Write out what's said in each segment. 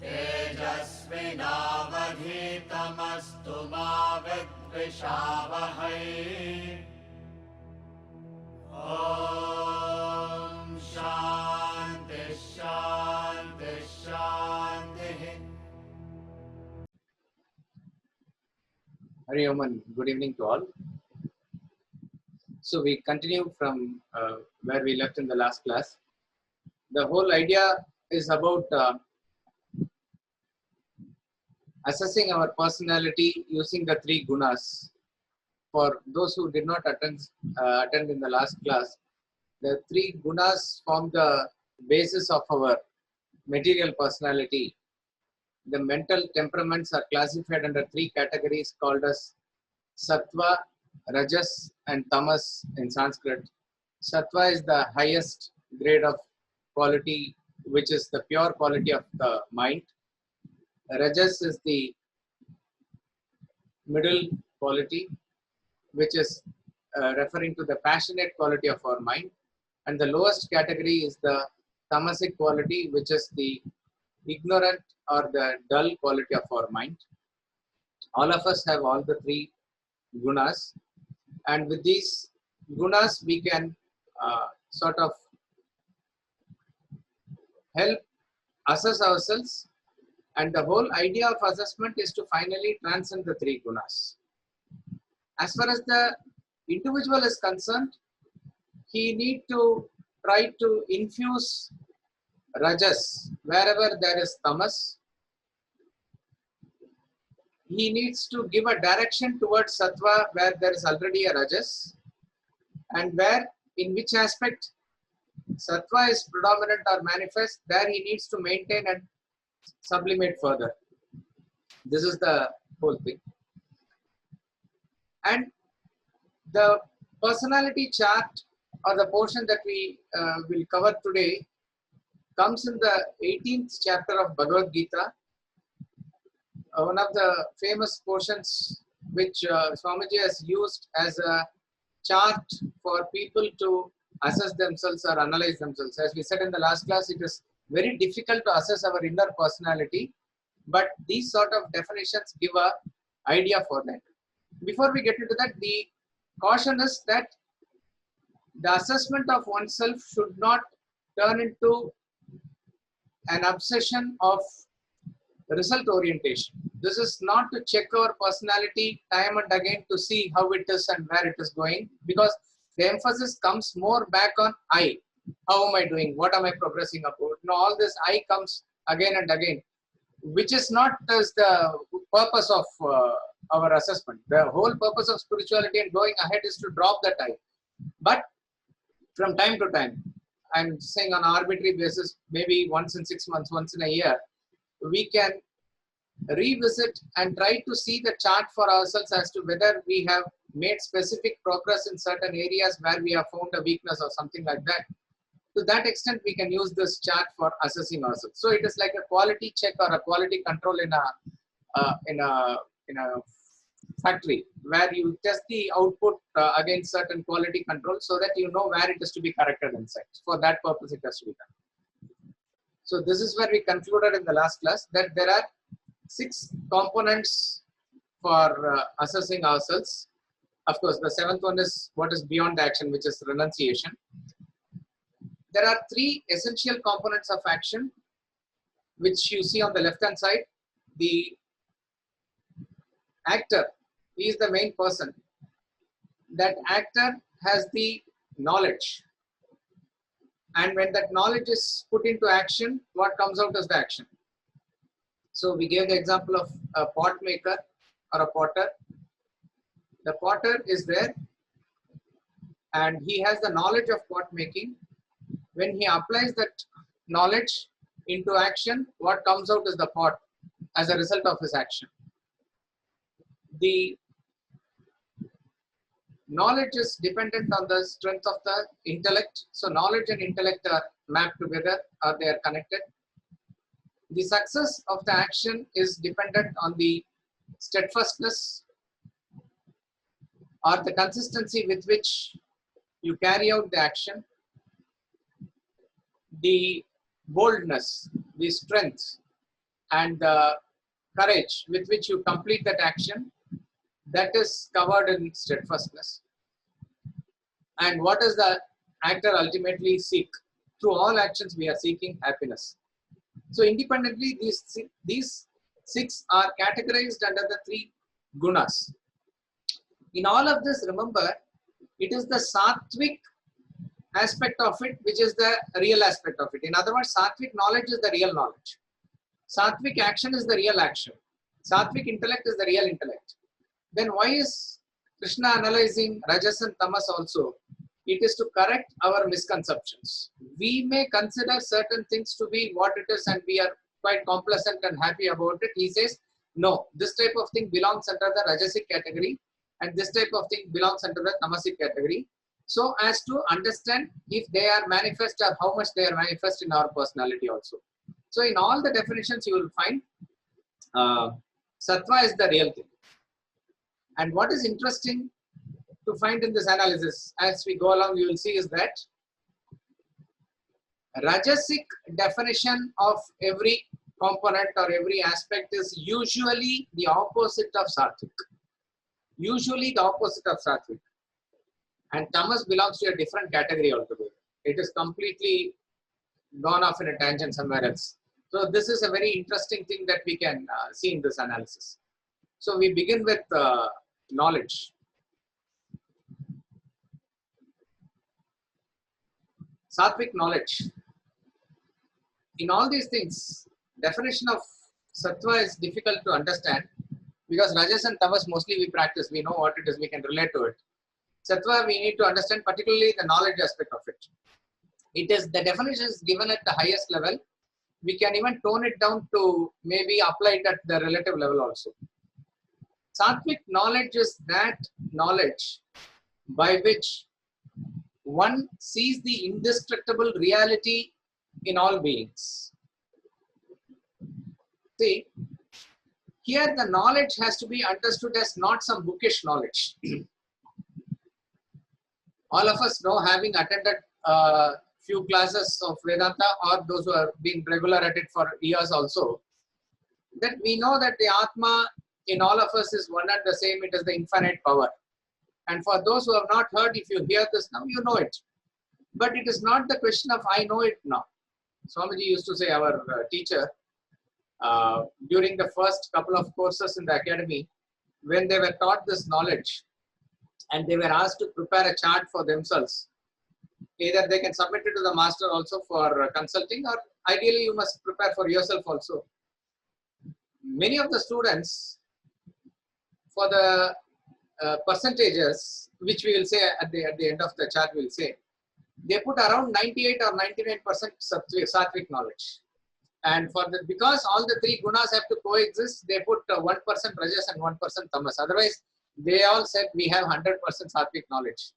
तेजस्विनावधीतमस्तु मा विद्विषावहै। ॐ शान्ति शान्ति शान्तिः। Hari Om and good evening to all. So we continue from where we left in the last class. The whole idea is about assessing our personality using the three gunas. For those who did not attend in the last class, the three gunas form the basis of our material personality. The mental temperaments are classified under three categories called as Sattva, Rajas and Tamas in Sanskrit. Sattva is the highest grade of quality, which is the pure quality of the mind. Rajas is the middle quality, which is referring to the passionate quality of our mind. And the lowest category is the Tamasic quality, which is the ignorant or the dull quality of our mind. All of us have all the three gunas, and with these gunas we can sort of help assess ourselves, and the whole idea of assessment is to finally transcend the three gunas. As far as the individual is concerned, he need to try to infuse rajas wherever there is tamas. He needs to give a direction towards sattva where there is already a rajas, and where in which aspect sattva is predominant or manifest, there he needs to maintain and sublimate further. This is the whole thing. And the personality chart, or the portion that we will cover today, comes in the 18th chapter of Bhagavad Gita. One of the famous portions which Swamiji has used as a chart for people to assess themselves or analyze themselves. As we said in the last class, it is very difficult to assess our inner personality, but these sort of definitions give an idea for that. Before we get into that, the caution is that the assessment of oneself should not turn into an obsession of result orientation. This is not to check our personality time and again to see how it is and where it is going, because the emphasis comes more back on I. How am I doing? What am I progressing about? All this I comes again and again, which is not as the purpose of our assessment. The whole purpose of spirituality and going ahead is to drop that I. But from time to time, I'm saying on an arbitrary basis, maybe once in 6 months, once in a year, we can revisit and try to see the chart for ourselves as to whether we have made specific progress in certain areas where we have found a weakness or something like that. To that extent, we can use this chart for assessing ourselves. So it is like a quality check or a quality control in a factory, where you test the output against certain quality control so that you know where it is to be corrected inside. For that purpose, it has to be done. So this is where we concluded in the last class that there are 6 components for assessing ourselves. Of course, the 7th one is what is beyond the action, which is renunciation. There are 3 essential components of action, which you see on the left hand side. The actor, he is the main person. That actor has the knowledge. And when that knowledge is put into action, what comes out is the action. So we gave the example of a pot maker or a potter. The potter is there and he has the knowledge of pot making. When he applies that knowledge into action, what comes out is the pot as a result of his action. The knowledge is dependent on the strength of the intellect. So knowledge and intellect are mapped together, or they are connected. The success of the action is dependent on the steadfastness or the consistency with which you carry out the action, the boldness, the strength, and the courage with which you complete that action, that is covered in steadfastness. And what does the actor ultimately seek? Through all actions, we are seeking happiness. So independently, these six are categorized under the three gunas. In all of this, remember, it is the Sattvic aspect of it, which is the real aspect of it. In other words, Sattvic knowledge is the real knowledge. Sattvic action is the real action. Sattvic intellect is the real intellect. Then why is Krishna analyzing Rajas and Tamas also? It is to correct our misconceptions. We may consider certain things to be what it is and we are quite complacent and happy about it. He says, no, this type of thing belongs under the Rajasic category and this type of thing belongs under the Tamasic category. So as to understand if they are manifest or how much they are manifest in our personality also. So in all the definitions you will find Sattva is the real thing. And what is interesting to find in this analysis as we go along, you will see is that Rajasic definition of every component or every aspect is usually the opposite of Sattvic. Usually the opposite of Sattvic. And Tamas belongs to a different category altogether. It is completely gone off in a tangent somewhere else. So this is a very interesting thing that we can see in this analysis. So we begin with knowledge. Sattvic knowledge. In all these things, definition of Sattva is difficult to understand because Rajas and Tamas mostly we practice. We know what it is, we can relate to it. Sattva we need to understand particularly the knowledge aspect of it. It is, the definition is given at the highest level. We can even tone it down to maybe apply it at the relative level also. Sattvic knowledge is that knowledge by which one sees the indestructible reality in all beings. See, here the knowledge has to be understood as not some bookish knowledge. All of us know, having attended few classes of Vedanta or those who have been regular at it for years also, that we know that the Atma in all of us is one and the same. It is the infinite power. And for those who have not heard, if you hear this now, you know it. But it is not the question of I know it now. Swamiji used to say, our teacher, during the first couple of courses in the academy, when they were taught this knowledge and they were asked to prepare a chart for themselves, either they can submit it to the master also for consulting, or ideally you must prepare for yourself also. Many of the students, for the percentages, which we will say at the end of the chart, we will say, they put around 98 or 99% Sattvic knowledge. And for the, because all the three gunas have to coexist, they put 1% Rajas and 1% Tamas. Otherwise, they all said we have 100% Sattvic knowledge.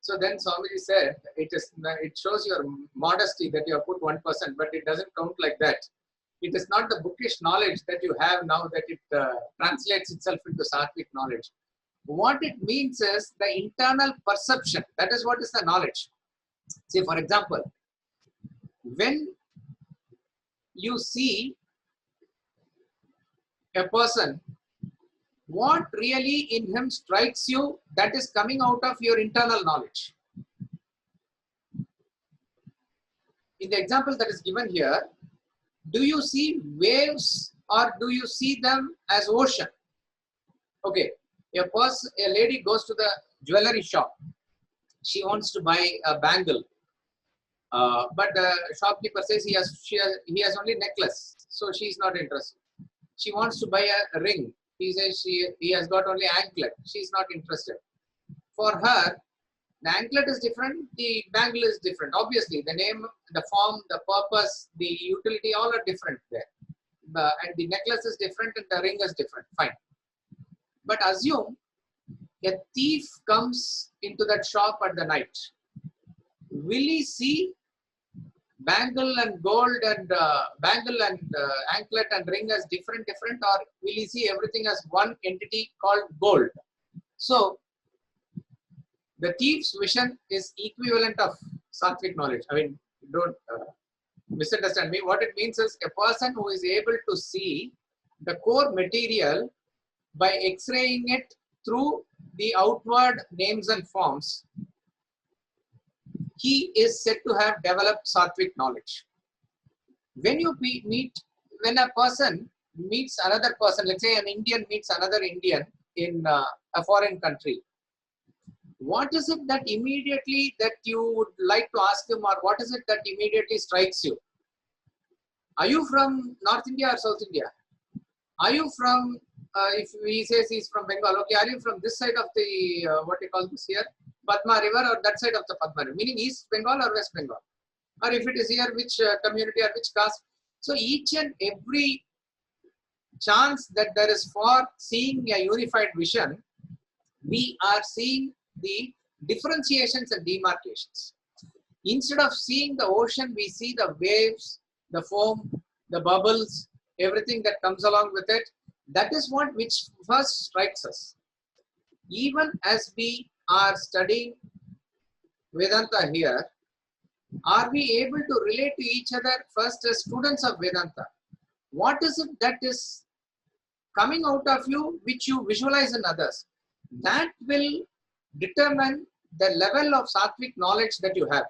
So then Swamiji said, it shows your modesty that you have put 1%, but it doesn't count like that. It is not the bookish knowledge that you have now that it translates itself into Sattvic knowledge. What it means is the internal perception. That is what is the knowledge. See, for example, when you see a person, what really in him strikes you, that is coming out of your internal knowledge. In the example that is given here, do you see waves or do you see them as ocean? Okay, a lady goes to the jewelry shop. She wants to buy a bangle, but the shopkeeper says he has only necklace, so she is not interested. She wants to buy a ring. He says he has got only anklet. She is not interested. For her, the anklet is different, the bangle is different. Obviously, the name, the form, the purpose, the utility, all are different there. And the necklace is different and the ring is different. Fine. But assume a thief comes into that shop at the night. Will he see bangle and gold and anklet and ring as different, or will he see everything as one entity called gold? So the thief's vision is equivalent of Sattvic knowledge. I mean, don't misunderstand me. What it means is a person who is able to see the core material by X-raying it through the outward names and forms. He is said to have developed Sattvic knowledge. When you when a person meets another person, let's say an Indian meets another Indian in a foreign country, what is it that immediately that you would like to ask him, or what is it that immediately strikes you? Are you from North India or South India? Are you from, if he says he's from Bengal, okay, are you from this side of the, what you call this here, Padma River, or that side of the Padma River, meaning East Bengal or West Bengal? Or if it is here, which community or which caste? So each and every chance that there is for seeing a unified vision, we are seeing the differentiations and demarcations. Instead of seeing the ocean, we see the waves, the foam, the bubbles, everything that comes along with it. That is what which first strikes us. Even as we are studying Vedanta here, are we able to relate to each other first as students of Vedanta? What is it that is coming out of you which you visualize in others? That will determine the level of Sattvic knowledge that you have.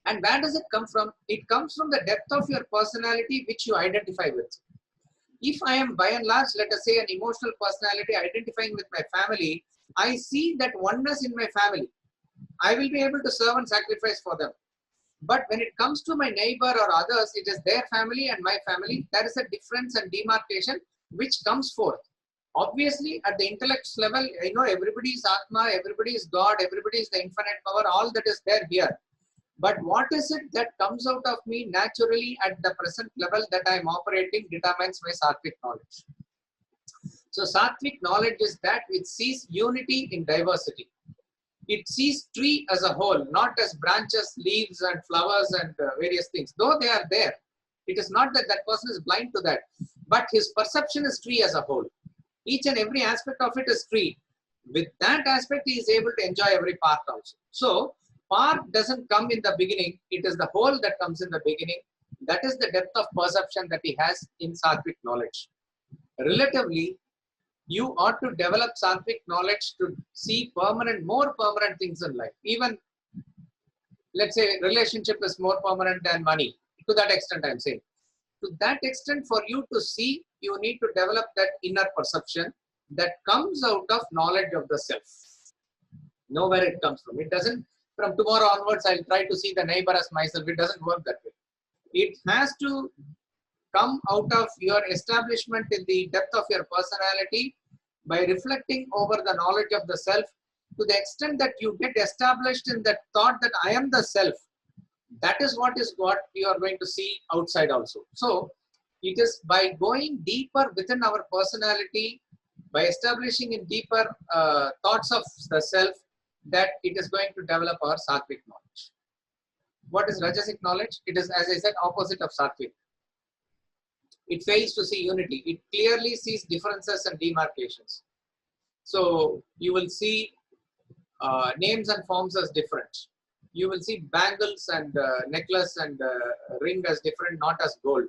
And where does it come from? It comes from the depth of your personality which you identify with. If I am by and large, let us say, an emotional personality identifying with my family, I see that oneness in my family. I will be able to serve and sacrifice for them. But when it comes to my neighbor or others, it is their family and my family. There is a difference and demarcation which comes forth. Obviously, at the intellect level, you know, everybody is Atma, everybody is God, everybody is the infinite power, all that is there here. But what is it that comes out of me naturally at the present level that I am operating determines my Sattvic knowledge. So Sattvic knowledge is that which sees unity in diversity. It sees tree as a whole, not as branches, leaves and flowers and various things. Though they are there, it is not that that person is blind to that, but his perception is tree as a whole. Each and every aspect of it is tree. With that aspect, he is able to enjoy every part also. So part doesn't come in the beginning, it is the whole that comes in the beginning. That is the depth of perception that he has in Sattvic knowledge. Relatively, you ought to develop Sattvic knowledge to see permanent, more permanent things in life. Even, let's say, relationship is more permanent than money. To that extent, I'm saying. To that extent, for you to see, you need to develop that inner perception that comes out of knowledge of the self. Know where it comes from. It doesn't, from tomorrow onwards, I'll try to see the neighbor as myself. It doesn't work that way. It has to come out of your establishment in the depth of your personality by reflecting over the knowledge of the self, to the extent that you get established in that thought that I am the self. That is what you are going to see outside also. So it is by going deeper within our personality, by establishing in deeper thoughts of the self, that it is going to develop our Sattvic knowledge. What is Rajasic knowledge? It is, as I said, opposite of Sattvic. It fails to see unity. It clearly sees differences and demarcations. So you will see names and forms as different. You will see bangles and necklace and ring as different, not as gold.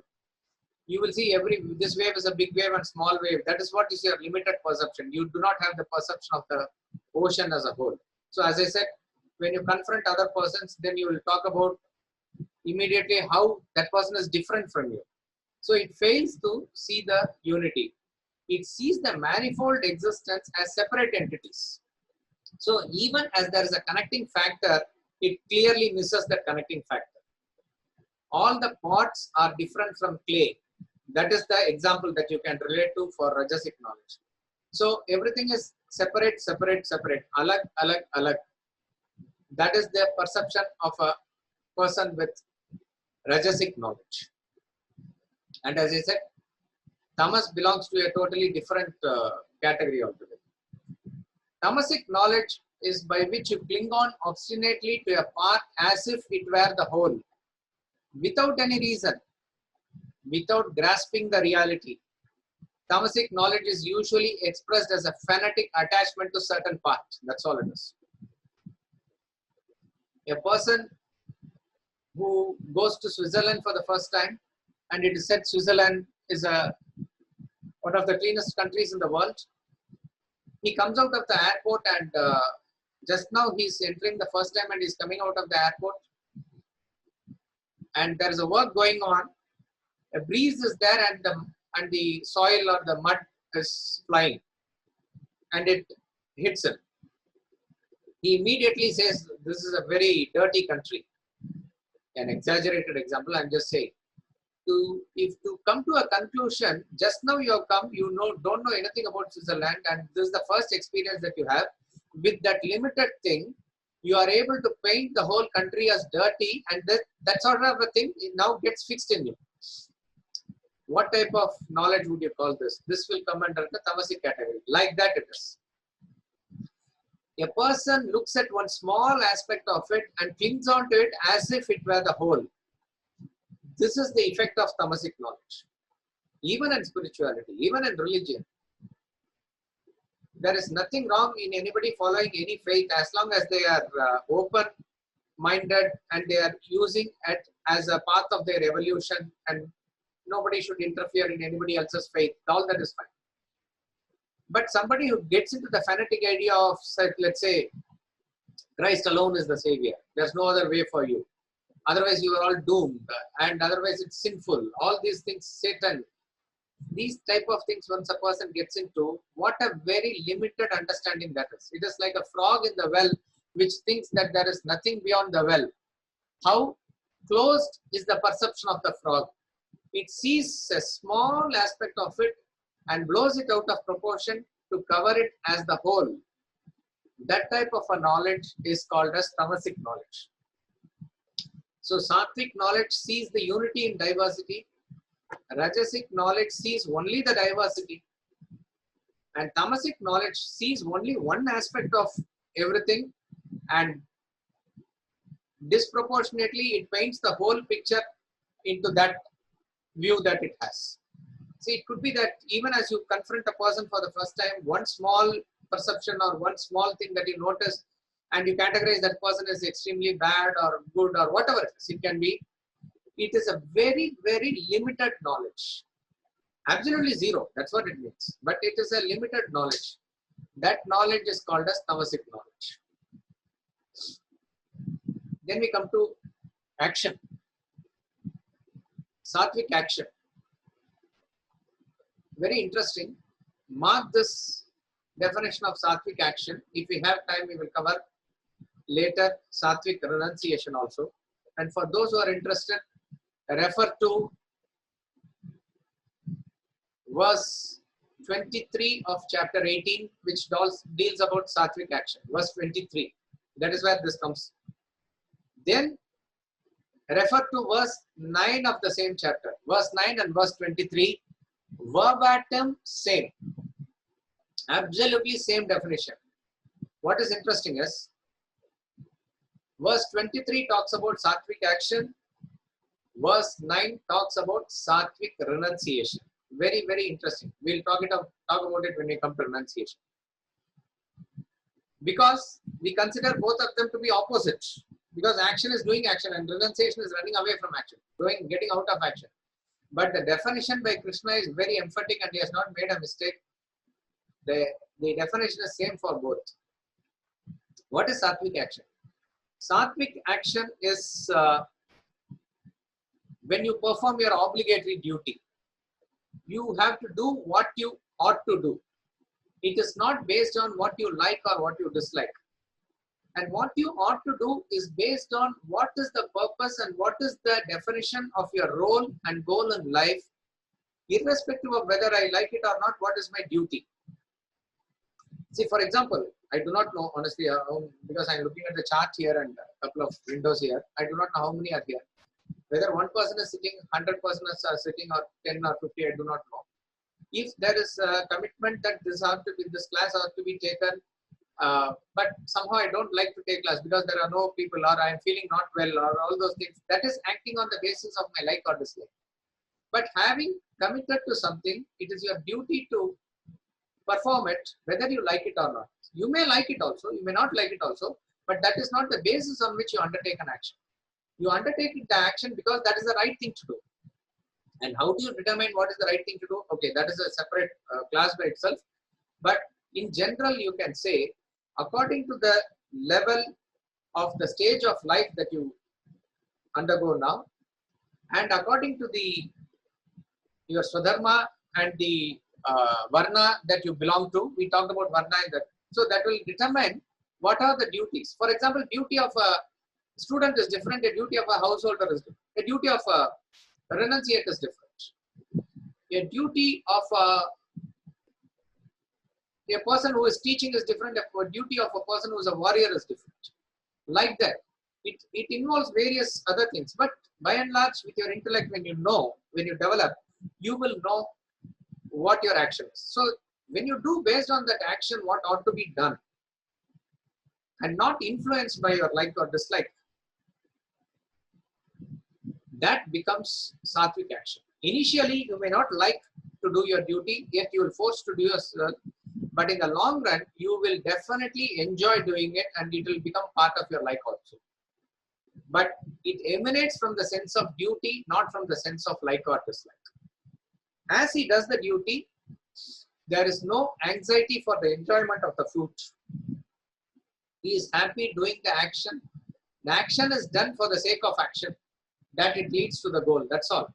You will see this wave is a big wave and small wave. That is what is your limited perception. You do not have the perception of the ocean as a whole. So as I said, when you confront other persons, then you will talk about immediately how that person is different from you. So it fails to see the unity. It sees the manifold existence as separate entities. So even as there is a connecting factor, it clearly misses the connecting factor. All the parts are different from clay. That is the example that you can relate to for Rajasic knowledge. So everything is separate, separate, separate. Alag, alag, alag. That is the perception of a person with Rajasic knowledge. And as I said, Tamas belongs to a totally different category altogether. Tamasic knowledge is by which you cling on obstinately to a part as if it were the whole, without any reason, without grasping the reality. Tamasic knowledge is usually expressed as a fanatic attachment to certain parts. That's all it is. A person who goes to Switzerland for the first time, and it is said Switzerland is one of the cleanest countries in the world. He comes out of the airport, and just now he's entering the first time and he's coming out of the airport, and there is a work going on. A breeze is there, and the soil or the mud is flying, and it hits him. He immediately says, "This is a very dirty country." An exaggerated example, I'm just saying. If to come to a conclusion, just now you have come, you don't know anything about Switzerland, and this is the first experience that you have. With that limited thing, you are able to paint the whole country as dirty, and that sort of a thing now gets fixed in you. What type of knowledge would you call this? This will come under the Tamasic category. Like that it is. A person looks at one small aspect of it and clings on to it as if it were the whole. This is the effect of Tamasic knowledge. Even in spirituality, even in religion, there is nothing wrong in anybody following any faith as long as they are open-minded and they are using it as a path of their evolution, and nobody should interfere in anybody else's faith. All that is fine. But somebody who gets into the fanatic idea of, let's say, Christ alone is the savior, there's no other way for you, otherwise you are all doomed, and otherwise it's sinful, all these things, Satan, these type of things, once a person gets into, what a very limited understanding that is. It is like a frog in the well which thinks that there is nothing beyond the well. How closed is the perception of the frog? It sees a small aspect of it and blows it out of proportion to cover it as the whole. That type of a knowledge is called as Tamasic knowledge. So Sattvic knowledge sees the unity in diversity. Rajasic knowledge sees only the diversity. And Tamasic knowledge sees only one aspect of everything, and disproportionately it paints the whole picture into that view that it has. See, it could be that even as you confront a person for the first time, one small perception or one small thing that you notice, and you categorize that person as extremely bad or good or whatever it can be, it is a very, very limited knowledge. Absolutely zero, that's what it means. But it is a limited knowledge. That knowledge is called as Tamasic knowledge. Then we come to action. Sattvic action. Very interesting. Mark this definition of Sattvic action. If we have time, we will cover later Sattvic renunciation also. And for those who are interested, refer to verse 23 of chapter 18, which deals about Sattvic action. Verse 23. That is where this comes. Then refer to verse 9 of the same chapter. Verse 9 and verse 23. Verbatim same. Absolutely same definition. What is interesting is, verse 23 talks about Sattvic action. Verse 9 talks about Sattvic renunciation. Very, very interesting. We'll talk about it when we come to renunciation. Because we consider both of them to be opposite. Because action is doing action and renunciation is running away from action, getting out of action. But the definition by Krishna is very emphatic and he has not made a mistake. The definition is same for both. What is Sattvic action? Sattvic action is when you perform your obligatory duty. You have to do what you ought to do. It is not based on what you like or what you dislike. And what you ought to do is based on what is the purpose and what is the definition of your role and goal in life, irrespective of whether I like it or not. What is my duty? See, for example, I do not know, honestly, because I'm looking at the chart here and a couple of windows here. I do not know how many are here. Whether one person is sitting, 100 persons are sitting, or 10 or 50, I do not know. If there is a commitment that this class has to be taken, but somehow I don't like to take class because there are no people, or I am feeling not well, or all those things. That is acting on the basis of my like or dislike. But having committed to something, it is your duty to perform it, whether you like it or not. You may like it also, you may not like it also, but that is not the basis on which you undertake an action. You undertake the action because that is the right thing to do. And how do you determine what is the right thing to do? Okay, that is a separate class by itself. But in general, you can say, according to the level of the stage of life that you undergo now, and according to your Swadharma and the Varna that you belong to, we talked about Varna in that. So that will determine what are the duties. For example, duty of a student is different, a duty of a householder is different, a duty of a renunciate is different. A duty of a person who is teaching is different, a duty of a person who is a warrior is different. Like that. It involves various other things. But by and large, with your intellect, when you develop, you will know what your action is. So when you do based on that action, what ought to be done, and not influenced by your like or dislike, that becomes Sattvic action. Initially, you may not like to do your duty, yet you will force to do yourself. But in the long run, you will definitely enjoy doing it, and it will become part of your life also. But it emanates from the sense of duty, not from the sense of like or dislike. As he does the duty, there is no anxiety for the enjoyment of the fruit. He is happy doing the action. The action is done for the sake of action, that it leads to the goal. That's all.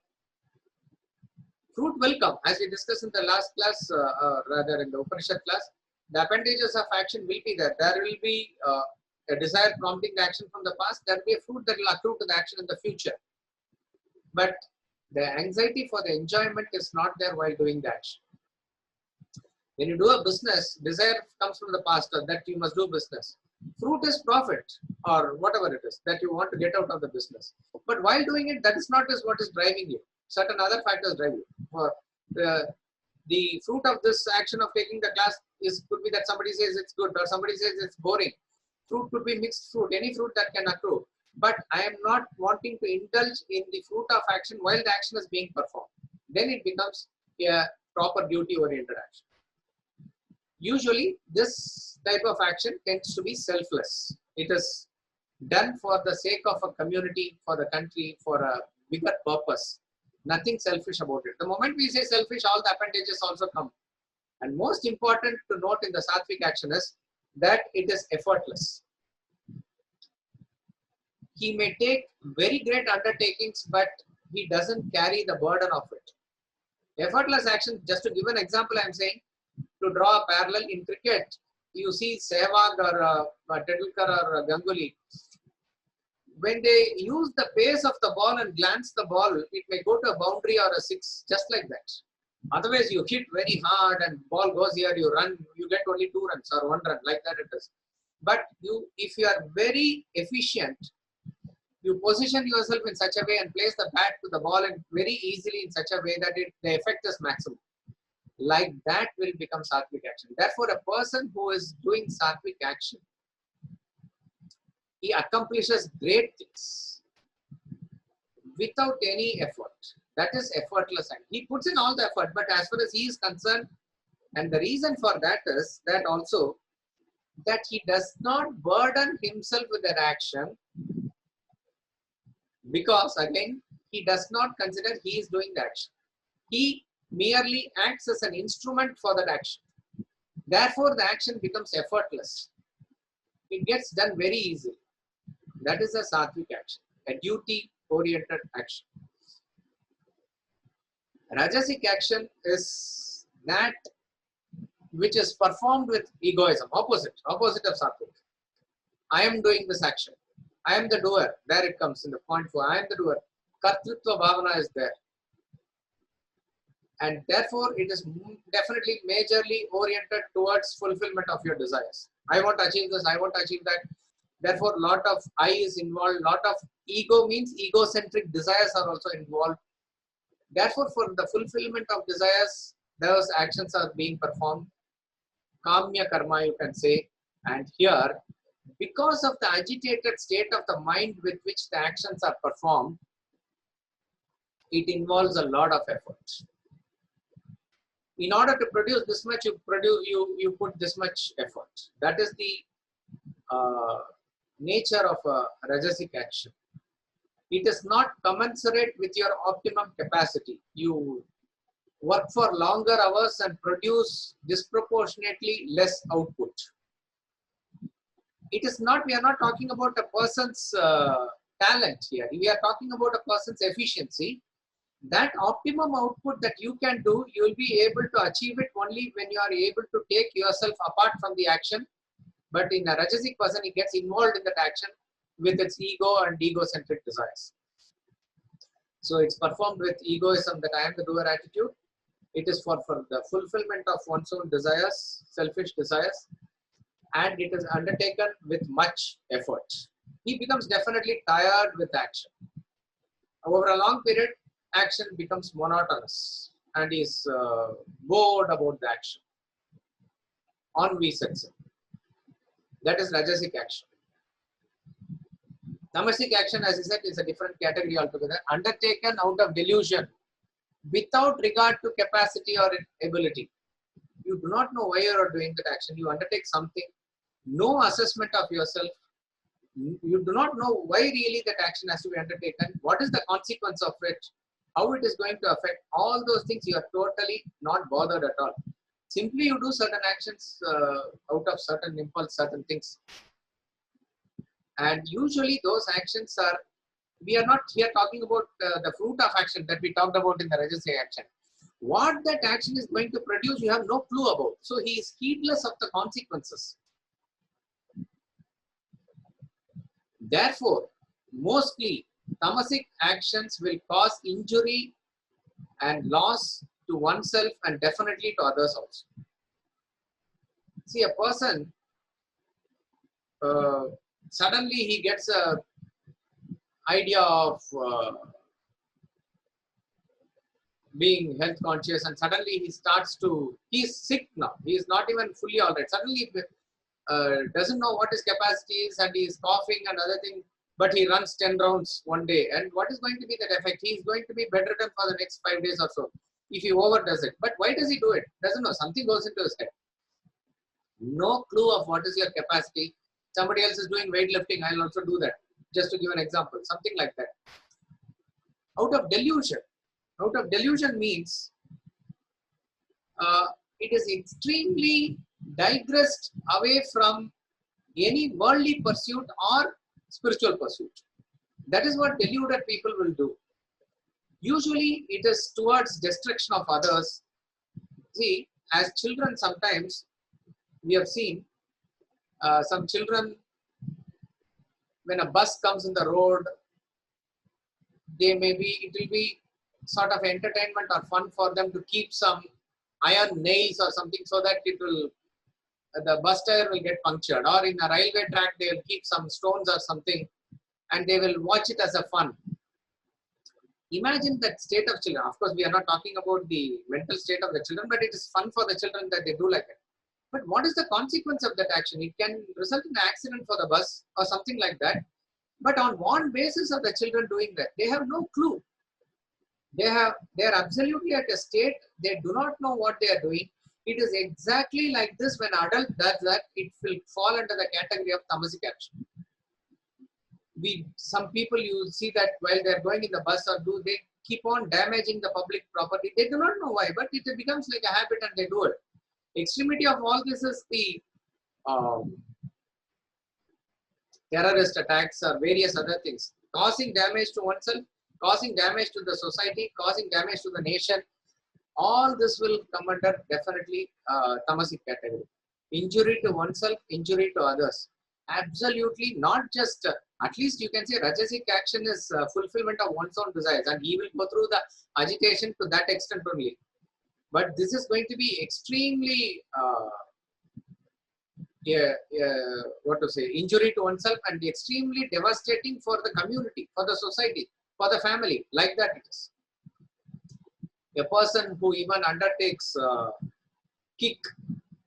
Fruit will come. As we discussed in the last class, rather in the Upanishad class, the appendages of action will be there. There will be a desire prompting the action from the past. There will be a fruit that will accrue to the action in the future. But the anxiety for the enjoyment is not there while doing the action. When you do a business, desire comes from the past that you must do business. Fruit is profit or whatever it is that you want to get out of the business. But while doing it, that is not what is driving you. Certain other factors drive you. For the fruit of this action of taking the class could be that somebody says it's good or somebody says it's boring. Fruit could be mixed fruit, any fruit that can accrue. But I am not wanting to indulge in the fruit of action while the action is being performed. Then it becomes a proper duty-oriented action. Usually, this type of action tends to be selfless. It is done for the sake of a community, for the country, for a bigger purpose. Nothing selfish about it. The moment we say selfish, all the appendages also come. And most important to note in the Sattvic action is that it is effortless. He may take very great undertakings, but he doesnent carry the burden of it. Effortless action, just to give an example, I am saying, to draw a parallel in cricket, you see Sehwag or Tendulkar or Ganguly. When they use the pace of the ball and glance the ball, it may go to a boundary or a six, just like that. Otherwise, you hit very hard and ball goes here, you run, you get only 2 runs or 1 run, like that it is. But if you are very efficient, you position yourself in such a way and place the bat to the ball and very easily in such a way that the effect is maximum. Like that will become Sattvic action. Therefore, a person who is doing Sattvic action, he accomplishes great things without any effort. That is effortless action. He puts in all the effort, but as far as he is concerned, and the reason for that is that also that he does not burden himself with that action, because again, he does not consider he is doing the action. He merely acts as an instrument for that action. Therefore, the action becomes effortless. It gets done very easily. That is a Sattvic action, a duty-oriented action. Rajasic action is that which is performed with egoism, opposite of Sattvic. I am doing this action. I am the doer. There it comes in the point 4. I am the doer. Kartritva bhavana is there. And therefore, it is definitely majorly oriented towards fulfillment of your desires. I want to achieve this, I want to achieve that. Therefore, lot of I is involved, lot of ego means egocentric desires are also involved. Therefore, for the fulfillment of desires, those actions are being performed. Kamya karma, you can say. And here, because of the agitated state of the mind with which the actions are performed, it involves a lot of effort. In order to produce this much, you put this much effort. That is the nature of a Rajasic action. It is not commensurate with your optimum capacity. You work for longer hours and produce disproportionately less output. It is not, we are not talking about a person's talent here. We are talking about a person's efficiency. That optimum output that you can do, you will be able to achieve it only when you are able to take yourself apart from the action. But in a Rajasic person, he gets involved in that action with its ego and egocentric desires. So it's performed with egoism, that I am the doer attitude. It is for the fulfillment of one's own desires, selfish desires, and it is undertaken with much effort. He becomes definitely tired with action. Over a long period, action becomes monotonous and he is bored about the action. Ennui sets in. That is Rajasic action. Tamasic action, as I said, is a different category altogether, undertaken out of delusion, without regard to capacity or ability. You do not know why you are doing that action. You undertake something, no assessment of yourself. You do not know why really that action has to be undertaken. What is the consequence of it? How it is going to affect? All those things you are totally not bothered at all. Simply you do certain actions out of certain impulse, certain things. And usually those actions are, we are not here talking about the fruit of action that we talked about in the Rajasic action. What that action is going to produce, you have no clue about. So he is heedless of the consequences. Therefore, mostly Tamasic actions will cause injury and loss to oneself and definitely to others also. See, a person, suddenly he gets a idea of being health conscious, and suddenly he starts to, he is sick now, he is not even fully all right. Suddenly doesn't know what his capacity is and he is coughing and other thing, but he runs 10 rounds one day. And what is going to be that effect? He is going to be bedridden for the next 5 days or so if he overdoes it. But why does he do it? Doesn't know. Something goes into his head. No clue of what is your capacity. Somebody else is doing weightlifting, I'll also do that. Just to give an example, something like that. Out of delusion. Out of delusion means it is extremely digressed away from any worldly pursuit or spiritual pursuit. That is what deluded people will do. Usually it is towards destruction of others. See, as children sometimes, we have seen some children, when a bus comes in the road, it will be sort of entertainment or fun for them to keep some iron nails or something so that it will, the bus tire will get punctured, or in a railway track they will keep some stones or something and they will watch it as a fun. Imagine that state of children. Of course, we are not talking about the mental state of the children, but it is fun for the children that they do like it. But what is the consequence of that action? It can result in an accident for the bus or something like that. But on one basis of the children doing that, they have no clue. They are absolutely at a state, they do not know what they are doing. It is exactly like this. When an adult does that, it will fall under the category of Tamasic action. Some people, you see that while they are going in the bus or they keep on damaging the public property. They do not know why, but it becomes like a habit and they do it. Extremity of all this is the terrorist attacks or various other things, causing damage to oneself, causing damage to the society, causing damage to the nation. All this will come under definitely Tamasic category. Injury to oneself, injury to others. Absolutely not just, at least you can say Rajasic action is fulfillment of one's own desires, and he will go through the agitation to that extent only. But this is going to be extremely, injury to oneself and extremely devastating for the community, for the society, for the family. Like that it is. A person who even undertakes kick,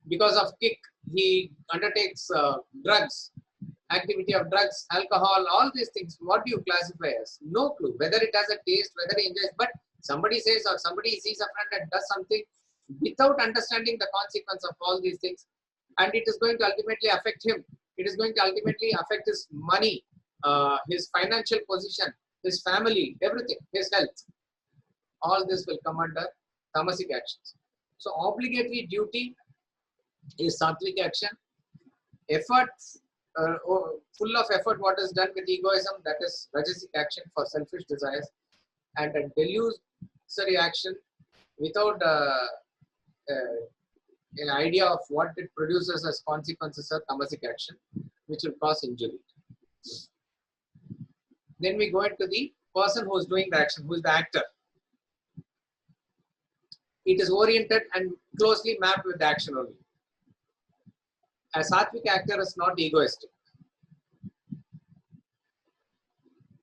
because of kick, he undertakes drugs, activity of drugs, alcohol, all these things. What do you classify as? No clue. Whether it has a taste, whether he enjoys, but somebody says or somebody sees a friend and does something without understanding the consequence of all these things, and it is going to ultimately affect him. It is going to ultimately affect his money, his financial position, his family, everything, his health. All this will come under Tamasic actions. So obligatory duty is Sattvic action. Effort, full of effort, what is done with egoism, that is Rajasic action for selfish desires. And a delusory action without an idea of what it produces as consequences of Tamasic action, which will cause injury. Then we go into the person who is doing the action, who is the actor. It is oriented and closely mapped with the action only. A Sattvic actor is not egoistic.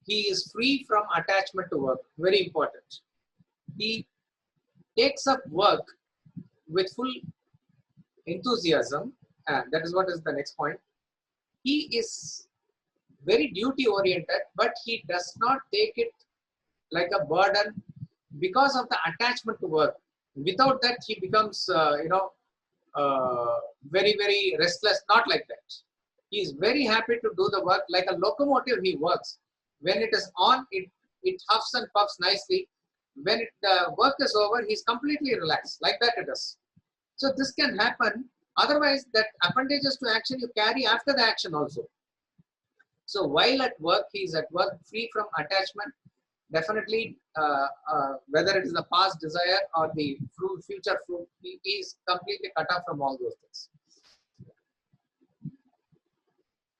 He is free from attachment to work. Very important. He takes up work with full enthusiasm, and that is what is the next point. He is very duty oriented, but he does not take it like a burden because of the attachment to work. Without that, he becomes, very, very restless. Not like that. He is very happy to do the work. Like a locomotive, he works. When it is on, it huffs and puffs nicely. When the work is over, he is completely relaxed. Like that it is. So this can happen. Otherwise, that appendages to action you carry after the action also. So while at work, he is at work free from attachment. Definitely, whether it is the past desire or the future fruit, he is completely cut off from all those things.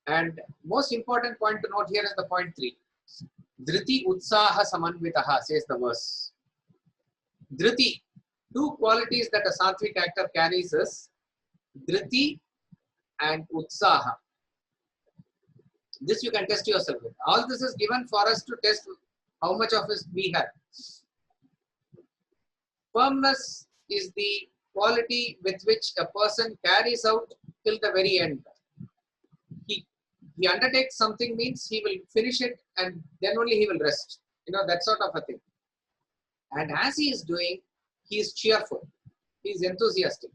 And most important point to note here is the point 3. Dhriti utsaha samanvitaha, says the verse. Dhriti, 2 qualities that a Sattvic actor carries is Dhriti and utsaha. This you can test yourself with. All this is given for us to test how much of this we have. Firmness is the quality with which a person carries out till the very end. He undertakes something means he will finish it and then only he will rest. That sort of a thing. And as he is doing, he is cheerful. He is enthusiastic.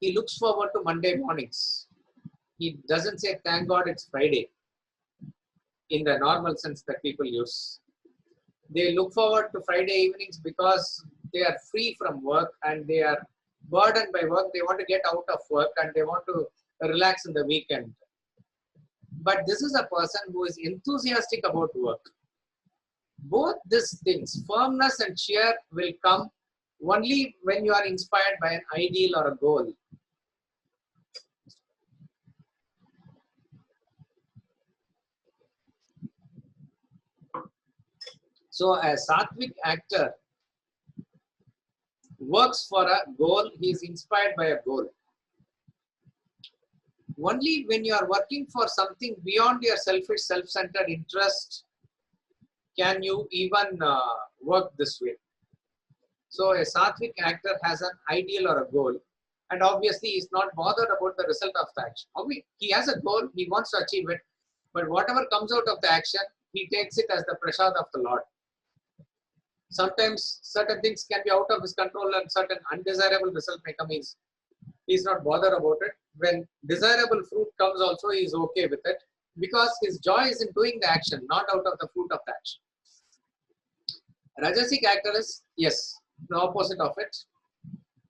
He looks forward to Monday mornings. He doesn't say, thank God it's Friday, in the normal sense that people use. They look forward to Friday evenings because they are free from work and they are burdened by work. They want to get out of work and they want to relax in the weekend. But this is a person who is enthusiastic about work. Both these things, firmness and cheer, will come only when you are inspired by an ideal or a goal. So a Sattvic actor works for a goal. He is inspired by a goal. Only when you are working for something beyond your selfish, self-centered interest can you even work this way. So a Sattvic actor has an ideal or a goal, and obviously he is not bothered about the result of the action. He has a goal, he wants to achieve it, but whatever comes out of the action, he takes it as the prasad of the Lord. Sometimes certain things can be out of his control and certain undesirable result may come. He is not bothered about it. When desirable fruit comes also, he is okay with it because his joy is in doing the action, not out of the fruit of the action. Rajasic actor is, yes, the opposite of it.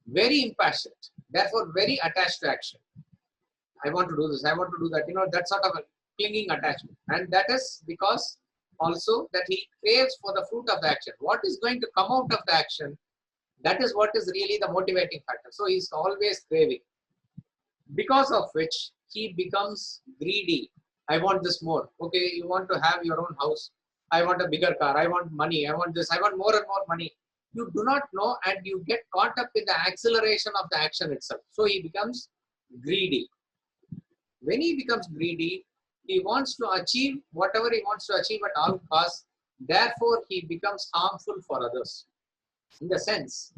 Very impassioned, therefore very attached to action. I want to do this, I want to do that, that sort of a clinging attachment. And that is because also that he craves for the fruit of the action. What is going to come out of the action, that is what is really the motivating factor. So he is always craving, because of which he becomes greedy. I want this more. Okay, you want to have your own house. I want a bigger car. I want money. I want this. I want more and more money. You do not know and you get caught up in the acceleration of the action itself. So he becomes greedy. When he becomes greedy, he wants to achieve whatever he wants to achieve at all costs. Therefore, he becomes harmful for others. In the sense,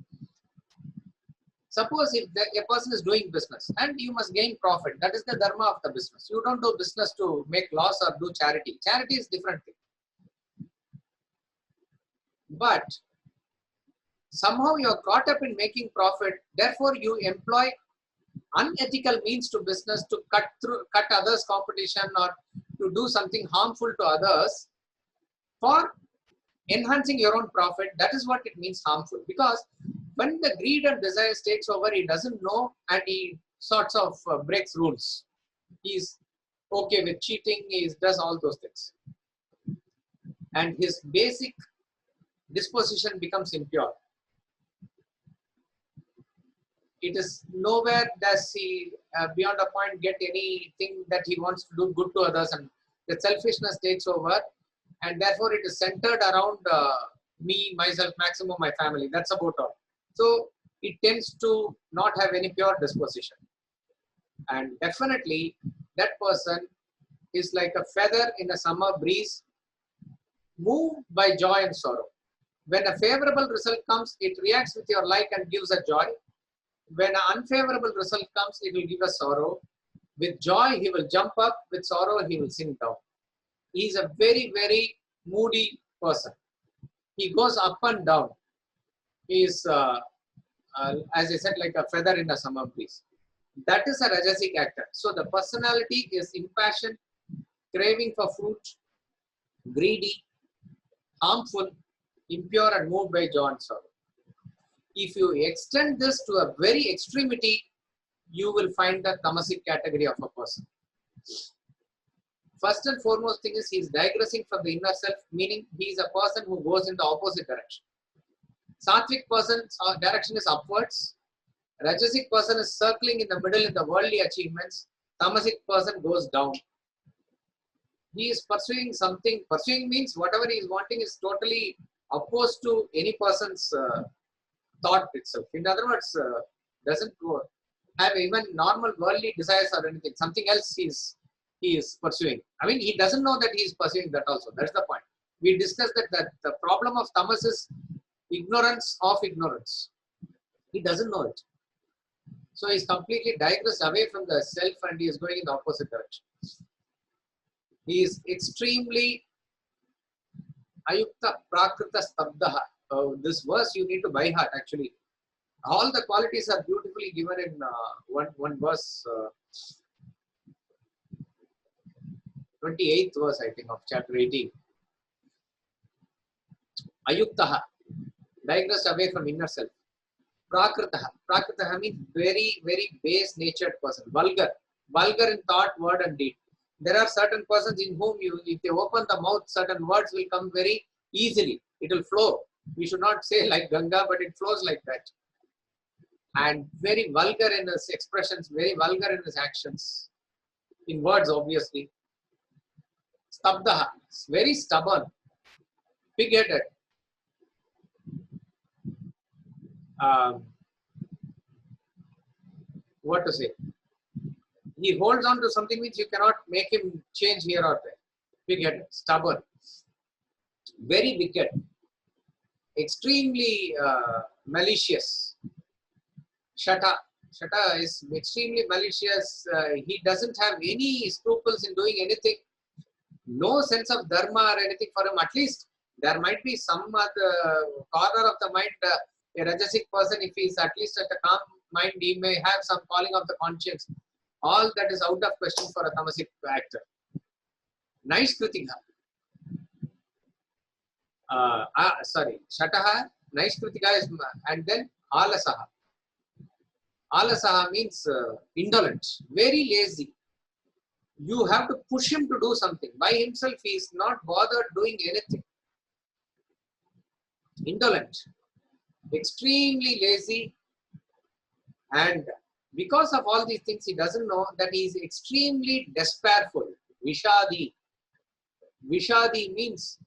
suppose if a person is doing business and you must gain profit, that is the dharma of the business. You don't do business to make loss or do charity. Charity is different thing. But somehow you are caught up in making profit. Therefore, you employ unethical means to business to cut others' competition or to do something harmful to others for enhancing your own profit. That is what it means, harmful. Because when the greed and desire takes over, he doesn't know and he sorts of breaks rules. He's okay with cheating, he does all those things. And his basic disposition becomes impure. It is nowhere does he, beyond a point, get anything that he wants to do good to others, and the selfishness takes over, and therefore it is centered around me, myself, maximum my family. That's about all. So it tends to not have any pure disposition. And definitely that person is like a feather in a summer breeze, moved by joy and sorrow. When a favorable result comes, it reacts with your like and gives a joy. When an unfavorable result comes, it will give a sorrow. With joy, he will jump up. With sorrow, he will sink down. He is a very, very moody person. He goes up and down. He is, as I said, like a feather in a summer breeze. That is a Rajasic actor. So the personality is impassioned, craving for fruit, greedy, harmful, impure, and moved by joy and sorrow. If you extend this to a very extremity, you will find the Tamasic category of a person. First and foremost thing is he is digressing from the inner self, meaning he is a person who goes in the opposite direction. Sattvic person's direction is upwards. Rajasic person is circling in the middle in the worldly achievements. Tamasic person goes down. He is pursuing something. Pursuing means whatever he is wanting is totally opposed to any person's thought itself. In other words, doesn't have even normal worldly desires or anything. Something else he is pursuing. I mean, he doesn't know that he is pursuing that also. That's the point. We discussed that the problem of tamas is ignorance of ignorance. He doesn't know it. So he is completely digressed away from the self and he is going in the opposite direction. He is extremely ayukta prakrita stabdaha. This verse you need to by heart actually. All the qualities are beautifully given in one verse, 28th verse I think of chapter 18. Ayuktaha, digressed away from inner self. Prakritaha. Prakritaha means very, very base natured person. Vulgar. Vulgar in thought, word and deed. There are certain persons in whom if they open the mouth, certain words will come very easily. It will flow. We should not say like Ganga, but it flows like that. And very vulgar in his expressions, very vulgar in his actions. In words, obviously. Stabdaha. Very stubborn. Pig-headed. What to say? He holds on to something which you cannot make him change here or there. Big-headed, stubborn, very wicked, extremely malicious. Shata. Shata is extremely malicious. He doesn't have any scruples in doing anything. No sense of dharma or anything for him. At least there might be some other corner of the mind. A Rajasic person, if he is at least at a calm mind, he may have some calling of the conscience. All that is out of question for a Tamasic actor. Nice kritika. Shataha, nice kritika is, and then alasaha. Alasaha means indolent, very lazy. You have to push him to do something. By himself, he is not bothered doing anything. Indolent, extremely lazy, and because of all these things, he doesn't know that he is extremely despairful. Vishadi. Vishadi means,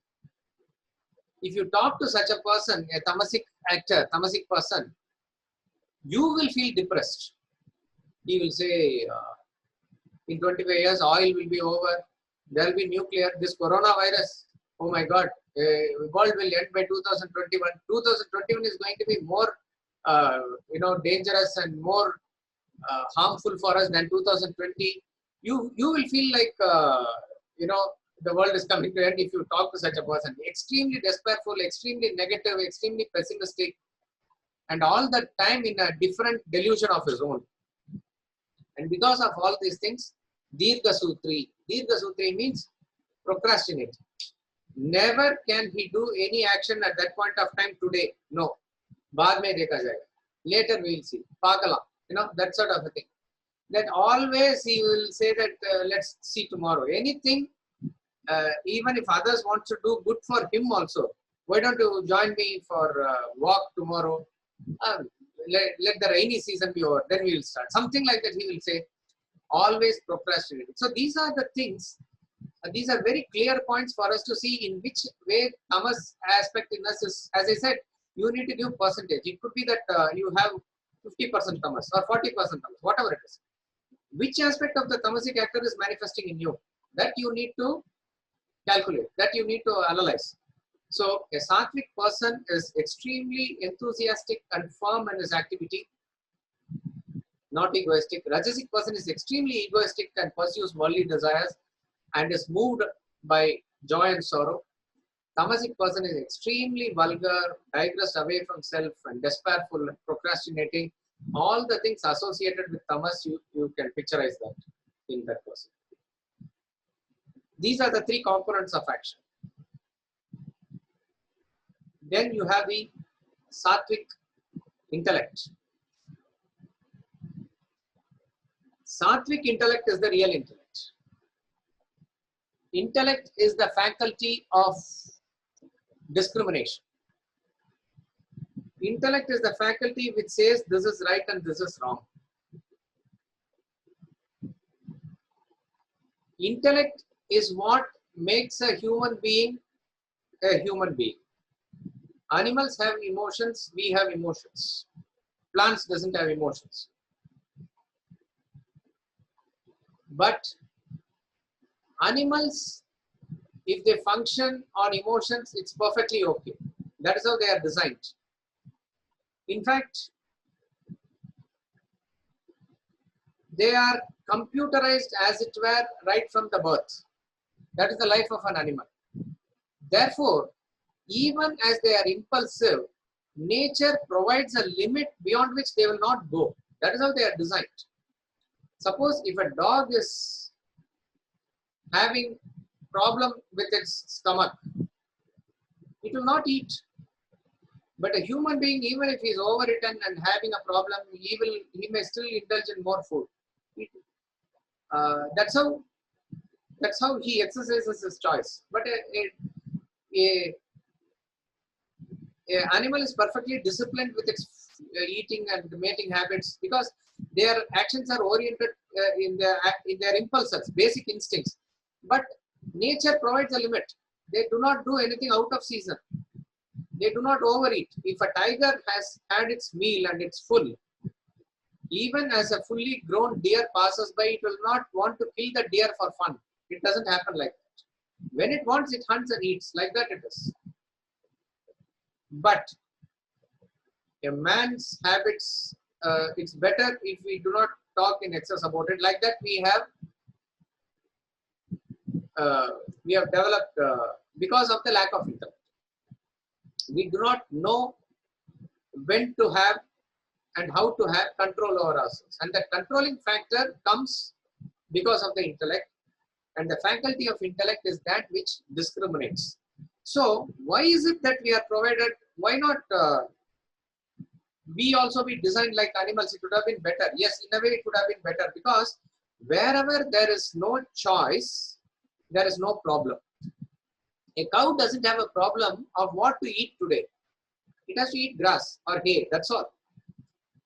if you talk to such a person, a Tamasic actor, Tamasic person, you will feel depressed. He will say, in 25 years, oil will be over. There will be nuclear. This coronavirus, oh my God, the world will end by 2021. 2021 is going to be more, dangerous and more harmful for us than 2020. You will feel like, the world is coming to end if you talk to such a person. Extremely despairful, extremely negative, extremely pessimistic, and all that time in a different delusion of his own. And because of all these things, Dirgha Sutri, Dirgha Sutri means procrastinate. Never can he do any action at that point of time today. No. Baad mein dekha jayega. Later we will see. Pagala. That sort of a thing. That always he will say that let's see tomorrow. Anything, even if others want to do good for him also. Why don't you join me for a walk tomorrow? Let the rainy season be over. Then we will start. Something like that he will say. Always procrastinating. So these are the things. These are very clear points for us to see in which way tamas aspect in us is. As I said, you need to give percentage. It could be that you have 50% tamas or 40% tamas, whatever it is. Which aspect of the tamasic actor is manifesting in you? That you need to calculate. That you need to analyze. So a sattvic person is extremely enthusiastic and firm in his activity. Not egoistic. Rajasic person is extremely egoistic and pursues worldly desires and is moved by joy and sorrow. Tamasic person is extremely vulgar, digressed away from self and despairful, procrastinating. All the things associated with tamas, you can picturize that in that person. These are the three components of action. Then you have the sattvic intellect. Sattvic intellect is the real intellect. Intellect is the faculty of discrimination. Intellect is the faculty which says this is right and this is wrong. Intellect is what makes a human being a human being. Animals have emotions, we have emotions. Plants doesn't have emotions. But animals, if they function on emotions, it's perfectly okay. That is how they are designed. In fact, they are computerized, as it were, right from the birth. That is the life of an animal. Therefore, even as they are impulsive, nature provides a limit beyond which they will not go. That is how they are designed. Suppose if a dog is having problem with its stomach, it will not eat. But a human being, even if he is overeaten and having a problem, he may still indulge in more food. That's how he exercises his choice. But a animal is perfectly disciplined with its eating and mating habits because their actions are oriented in their impulses, basic instincts. But nature provides a limit. They do not do anything out of season. They do not overeat. If a tiger has had its meal and it's full, even as a fully grown deer passes by, it will not want to kill the deer for fun. It doesn't happen like that. When it wants, it hunts and eats. Like that it is. But a man's habits, it's better if we do not talk in excess about it. Like that we have developed because of the lack of intellect. We do not know when to have and how to have control over ourselves. And the controlling factor comes because of the intellect. And the faculty of intellect is that which discriminates. So why is it that we are provided? Why not we also be designed like animals? It would have been better. Yes, in a way it would have been better, because wherever there is no choice, there is no problem. A cow doesn't have a problem of what to eat today. It has to eat grass or hay, that's all.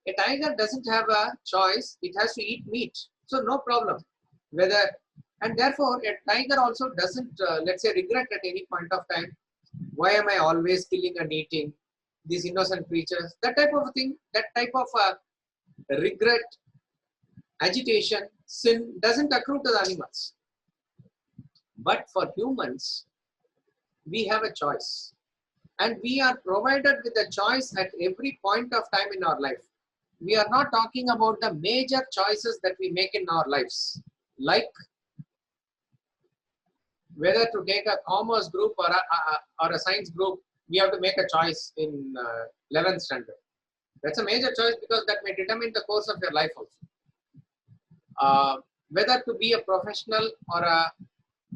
A tiger doesn't have a choice, it has to eat meat. So no problem. And therefore a tiger also doesn't, let's say, regret at any point of time, why am I always killing and eating these innocent creatures? That type of thing, that type of regret, agitation, sin doesn't accrue to the animals. But for humans, we have a choice. And we are provided with a choice at every point of time in our life. We are not talking about the major choices that we make in our lives, like whether to take a commerce group or a science group. We have to make a choice in 11th standard. That's a major choice because that may determine the course of your life also. whether to be a professional or a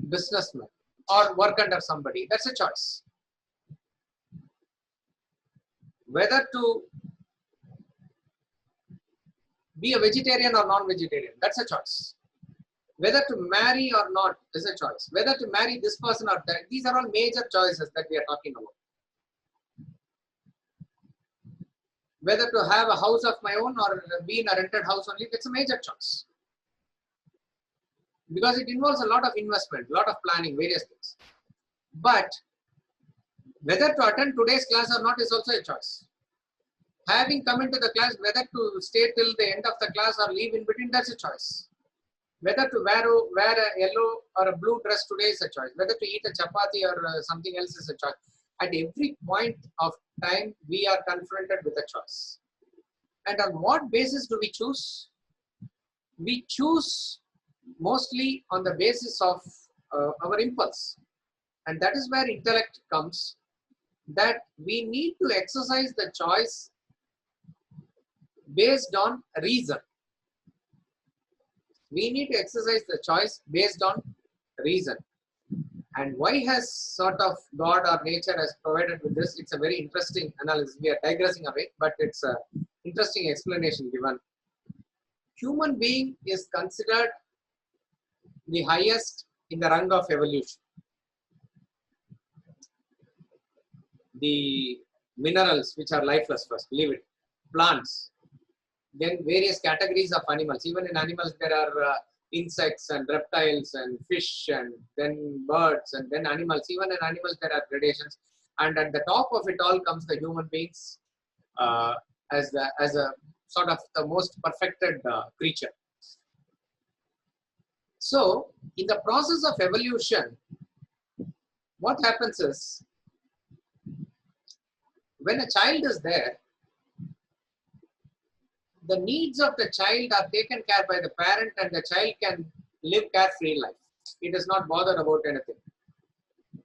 businessman or work under somebody, that's a choice. Whether to be a vegetarian or non-vegetarian, that's a choice. Whether to marry or not is a choice. Whether to marry this person or that, these are all major choices that we are talking about. Whether to have a house of my own or be in a rented house only, it's a major choice. Because it involves a lot of investment, a lot of planning, various things. But whether to attend today's class or not is also a choice. Having come into the class, whether to stay till the end of the class or leave in between, that's a choice. Whether to wear a yellow or a blue dress today is a choice. Whether to eat a chapati or something else is a choice. At every point of time, we are confronted with a choice. And on what basis do we choose? We choose mostly on the basis of our impulse. And that is where intellect comes, that we need to exercise the choice based on reason. We need to exercise the choice based on reason. And why has sort of God or nature has provided with this? It's a very interesting analysis. We are digressing away, but it's an interesting explanation given. Human being is considered the highest in the rung of evolution. The minerals which are lifeless first, leave it. Plants, then various categories of animals. Even in animals there are insects and reptiles and fish and then birds and then animals. Even in animals there are gradations. And at the top of it all comes the human beings as a sort of the most perfected creature. So in the process of evolution, what happens is, when a child is there, the needs of the child are taken care by the parent and the child can live carefree life. It is not bothered about anything.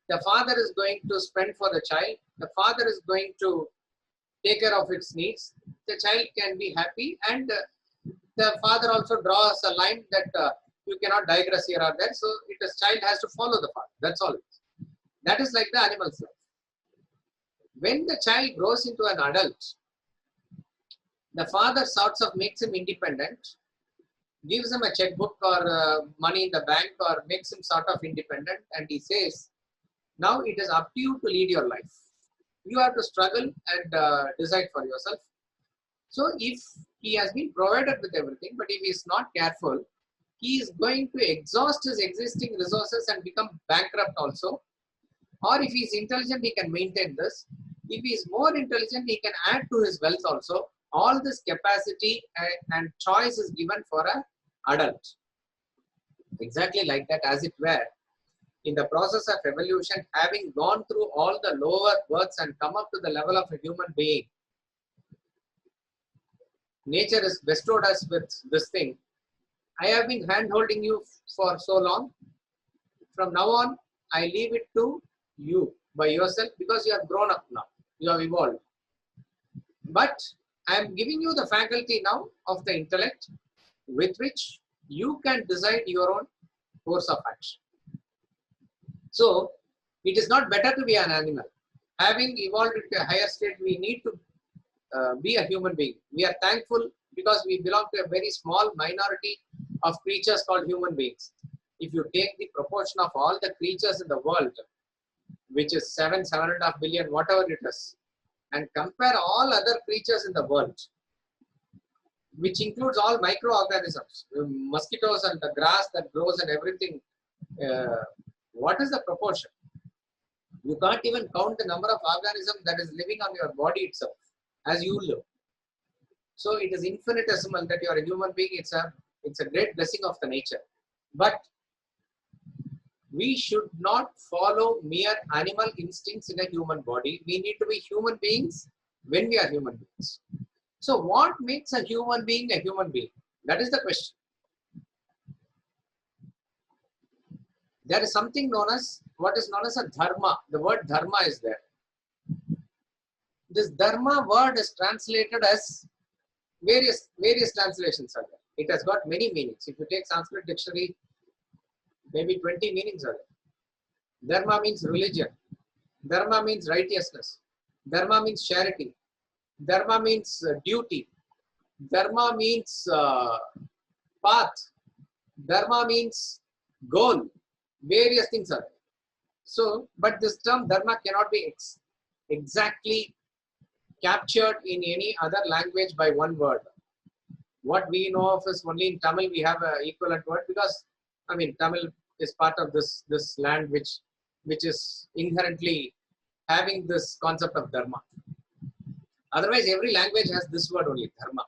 The father is going to spend for the child. The father is going to take care of its needs. The child can be happy, and the father also draws a line that you cannot digress here or there. So child has to follow the father. That's all. That is like the animal's life. When the child grows into an adult, the father sorts of makes him independent, gives him a checkbook or money in the bank, or makes him sort of independent, and he says, now it is up to you to lead your life. You have to struggle and decide for yourself. So if he has been provided with everything, but if he is not careful, he is going to exhaust his existing resources and become bankrupt also. Or if he is intelligent, he can maintain this. If he is more intelligent, he can add to his wealth also. All this capacity and choice is given for an adult. Exactly like that, as it were, in the process of evolution, having gone through all the lower births and come up to the level of a human being, nature has bestowed us with this thing. I have been hand-holding you for so long. From now on, I leave it to you by yourself, because you have grown up now. You have evolved. But I am giving you the faculty now of the intellect, with which you can decide your own course of action. So it is not better to be an animal. Having evolved into a higher state, we need to be a human being. We are thankful because we belong to a very small minority of creatures called human beings. If you take the proportion of all the creatures in the world, which is 7.5 billion, whatever it is, and compare all other creatures in the world, which includes all microorganisms, mosquitoes and the grass that grows and everything, what is the proportion? You can't even count the number of organisms that is living on your body itself, as you live. So it is infinitesimal that you are a human being. It's a great blessing of the nature. But we should not follow mere animal instincts in a human body. We need to be human beings when we are human beings. So what makes a human being a human being? That is the question. There is something known as, what is known as a dharma. The word dharma is there. This dharma word is translated as various translations are there. It has got many meanings. If you take Sanskrit dictionary, maybe 20 meanings are there. Dharma means religion. Dharma means righteousness. Dharma means charity. Dharma means duty. Dharma means path. Dharma means goal. Various things are there. So, but this term dharma cannot be exactly captured in any other language by one word. What we know of is only in Tamil we have an equivalent word, because I mean Tamil is part of this land which is inherently having this concept of dharma. Otherwise, every language has this word only, dharma.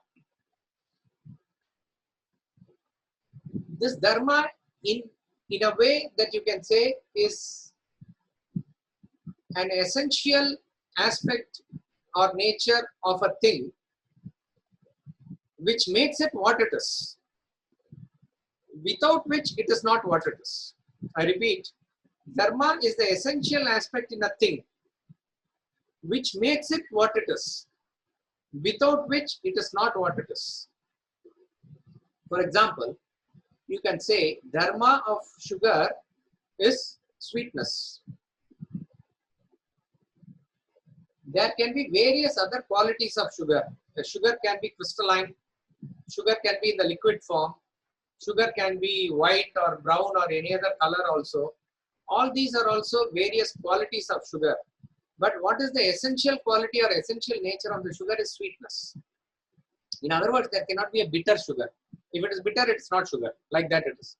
This dharma, in a way that you can say, is an essential aspect or nature of a thing which makes it what it is, without which it is not what it is. I repeat, dharma is the essential aspect in a thing which makes it what it is, without which it is not what it is. For example, you can say dharma of sugar is sweetness. There can be various other qualities of sugar. The sugar can be crystalline, sugar can be in the liquid form, sugar can be white or brown or any other color also. All these are also various qualities of sugar. But what is the essential quality or essential nature of the sugar is sweetness. In other words, there cannot be a bitter sugar. If it is bitter, it's not sugar. Like that it is.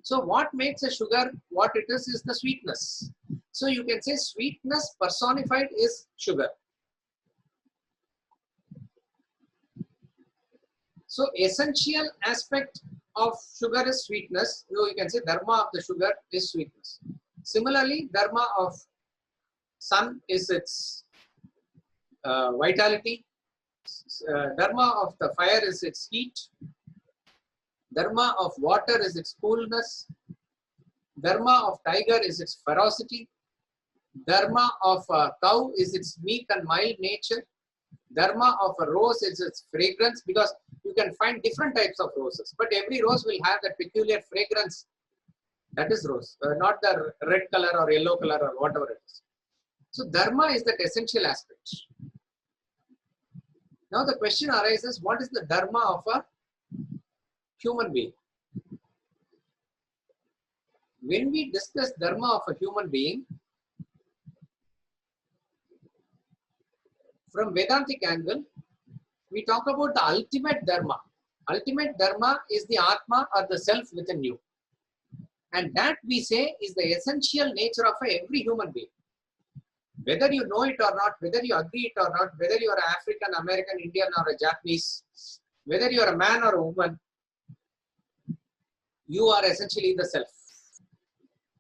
So what makes a sugar what it is the sweetness. So you can say sweetness personified is sugar. So essential aspect of sugar is sweetness. So you can say dharma of the sugar is sweetness. Similarly, dharma of sun is its vitality. Dharma of the fire is its heat. Dharma of water is its coolness. Dharma of tiger is its ferocity. Dharma of a cow is its meek and mild nature. Dharma of a rose is its fragrance, because you can find different types of roses, but every rose will have that peculiar fragrance. That is rose, not the red color or yellow color or whatever it is. So dharma is that essential aspect. Now the question arises, what is the dharma of a human being? When we discuss dharma of a human being, from Vedantic angle, we talk about the ultimate dharma. Ultimate dharma is the Atma or the self within you. And that we say is the essential nature of every human being. Whether you know it or not, whether you agree it or not, whether you are African, American, Indian or a Japanese, whether you are a man or a woman, you are essentially the self.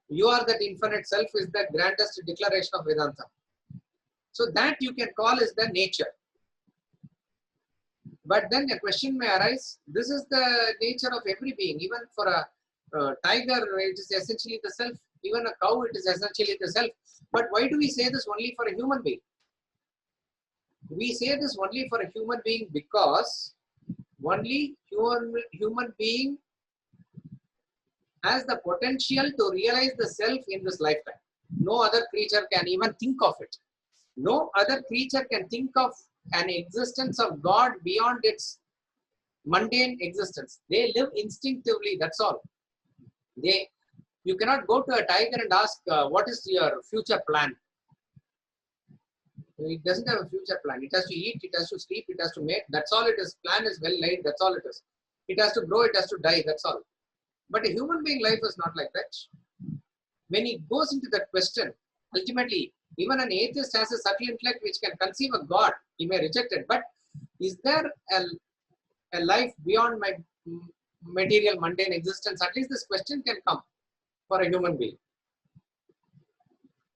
You are that infinite self is the grandest declaration of Vedanta. So that you can call is the nature. But then a question may arise, this is the nature of every being. Even for a tiger, it is essentially the self. Even a cow, it is essentially the self. But why do we say this only for a human being? We say this only for a human being because only human being has the potential to realize the self in this lifetime. No other creature can even think of it. No other creature can think of an existence of God beyond its mundane existence. They live instinctively, that's all. You cannot go to a tiger and ask, what is your future plan? It doesn't have a future plan. It has to eat, it has to sleep, it has to mate. That's all it is. Plan is well laid, that's all it is. It has to grow, it has to die, that's all. But a human being life is not like that. When he goes into that question, ultimately, even an atheist has a subtle intellect which can conceive a God. He may reject it. But is there a life beyond my material mundane existence? At least this question can come for a human being.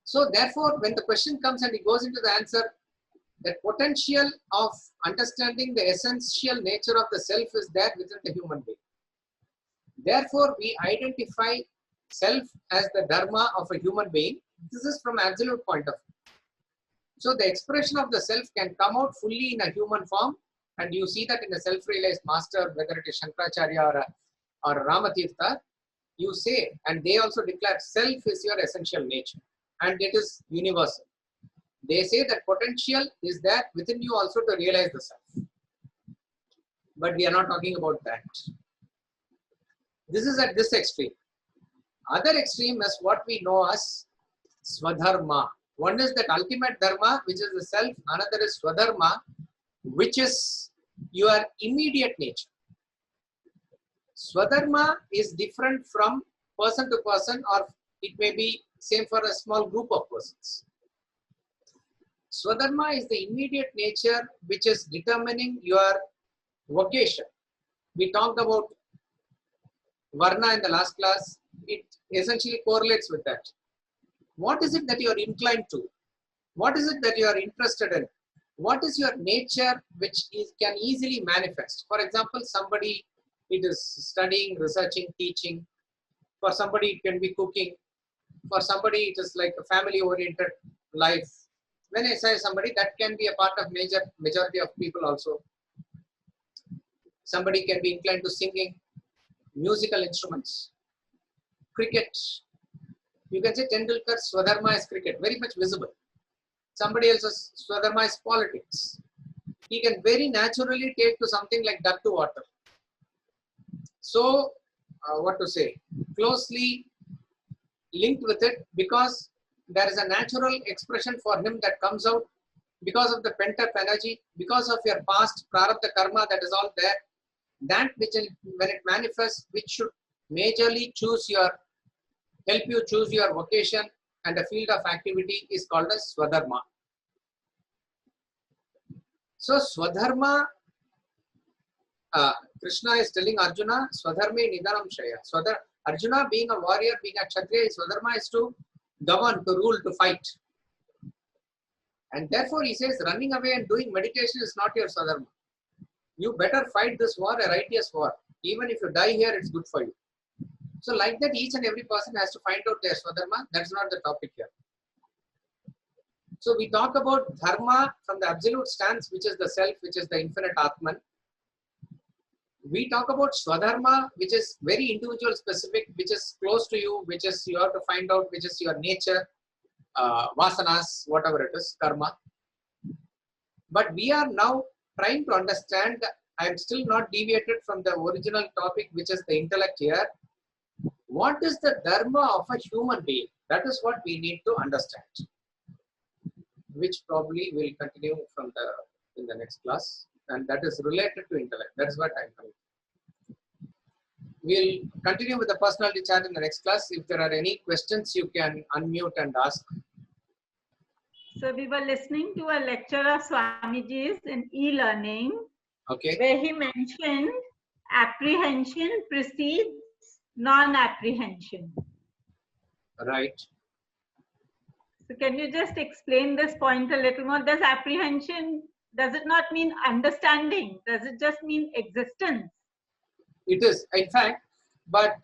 So therefore, when the question comes and he goes into the answer, the potential of understanding the essential nature of the self is there within the human being. Therefore, we identify self as the dharma of a human being. This is from absolute point of view. So the expression of the self can come out fully in a human form And you see that in a self-realized master, whether it is Shankaracharya or Ramatirtha, you say, and they also declare self is your essential nature and it is universal. They say that potential is there within you also to realize the self. But we are not talking about that. This is at this extreme. Other extreme is what we know as Swadharma. One is that ultimate dharma, which is the self. Another is Swadharma, which is your immediate nature. Swadharma is different from person to person, or it may be same for a small group of persons. Swadharma is the immediate nature which is determining your vocation. We talked about Varna in the last class. It essentially correlates with that. What is it that you are inclined to? What is it that you are interested in? What is your nature which can easily manifest? For example, somebody, it is studying, researching, teaching. For somebody, it can be cooking. For somebody, it is like a family-oriented life. When I say somebody, that can be a part of majority of people also. Somebody can be inclined to singing, musical instruments, cricket. You can say Tendulkar's Swadharma is cricket, very much visible. Somebody else's Swadharma is politics. He can very naturally take to something like duck to water. So, what to say, closely linked with it, because there is a natural expression for him that comes out because of the pent-up energy, because of your past prarabdha karma that is all there. That which, when it manifests, which should majorly help you choose your vocation and the field of activity, is called as Swadharma. So Swadharma, Krishna is telling Arjuna, Swadharme Nidanam Shaya. Arjuna, being a warrior, being a Kshatriya, his Swadharma is to govern, to rule, to fight. And therefore he says, running away and doing meditation is not your Swadharma. You better fight this war, a righteous war. Even if you die here, it's good for you. So like that, each and every person has to find out their Swadharma. That's not the topic here. So we talk about Dharma from the absolute stance, which is the self, which is the infinite Atman. We talk about Swadharma, which is very individual specific, which is close to you, which is you have to find out, which is your nature, vasanas, whatever it is, karma. But we are now trying to understand, I am still not deviated from the original topic, which is the intellect here. What is the dharma of a human being? That is what we need to understand, which probably will continue in the next class, and that is related to intellect. That is what I am coming to. We'll continue with the personality chart in the next class. If there are any questions, you can unmute and ask. So we were listening to a lecture of Swamiji's in e-learning, Okay. where he mentioned apprehension precedes non-apprehension. Right. So can you just explain this point a little more? Does apprehension, does it not mean understanding? Does it just mean existence? It is, in fact, but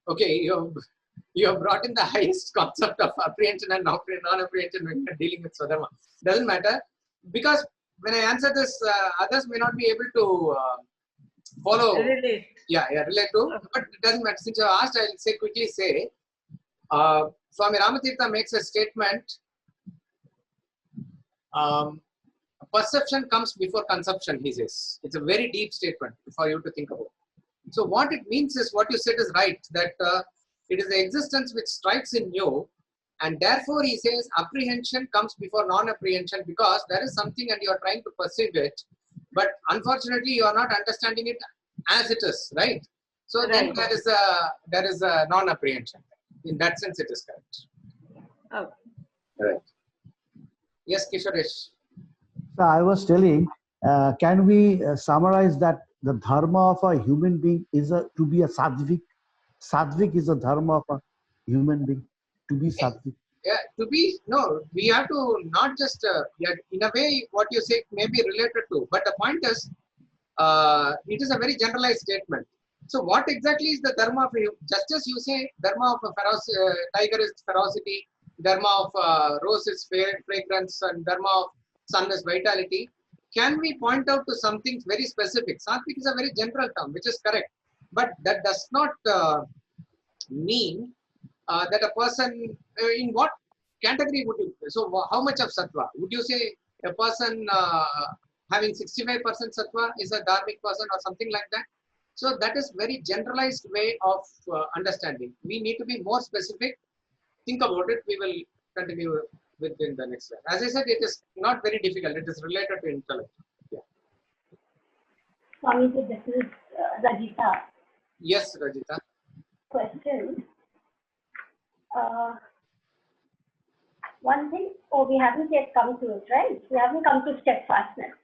okay, you have brought in the highest concept of apprehension and non-apprehension when you're dealing with Swadharma. Doesn't matter, because when I answer this, others may not be able to follow. Relate. Yeah, relate to, but it doesn't matter. Since you asked, I'll quickly say, Swami Ramatirtha makes a statement, perception comes before conception, he says. It's a very deep statement for you to think about. So what it means is, what you said is right, that it is the existence which strikes in you, and therefore he says apprehension comes before non-apprehension, because there is something and you are trying to perceive it, but unfortunately you are not understanding it as it is, right? So Right. then there is a non-apprehension. In that sense, it is correct. Okay. Right. Yes, Kishoresh. So I was telling, can we summarize that the dharma of a human being is to be a sattvic? Sattvic is the dharma of a human being, to be sattvic. Yeah, we have to not just, in a way, what you say may be related to, but the point is, it is a very generalized statement. So what exactly is the dharma of you? Just as you say, dharma of a tiger is ferocity, dharma of rose is fragrance, and dharma of sun is vitality. can we point out to something very specific? Sattvic is a very general term, which is correct. But that does not mean that a person, in what category would you, so how much of sattva? Would you say a person having 65% sattva is a dharmic person or something like that? So that is very generalized way of understanding. We need to be more specific. Think about it. We will continue within the next slide. As I said, it is not very difficult. It is related to intellect. Yeah. Swami, this is Rajita. Yes, Rajita. Question. One thing, we haven't yet come to it, right? We haven't come to steadfastness.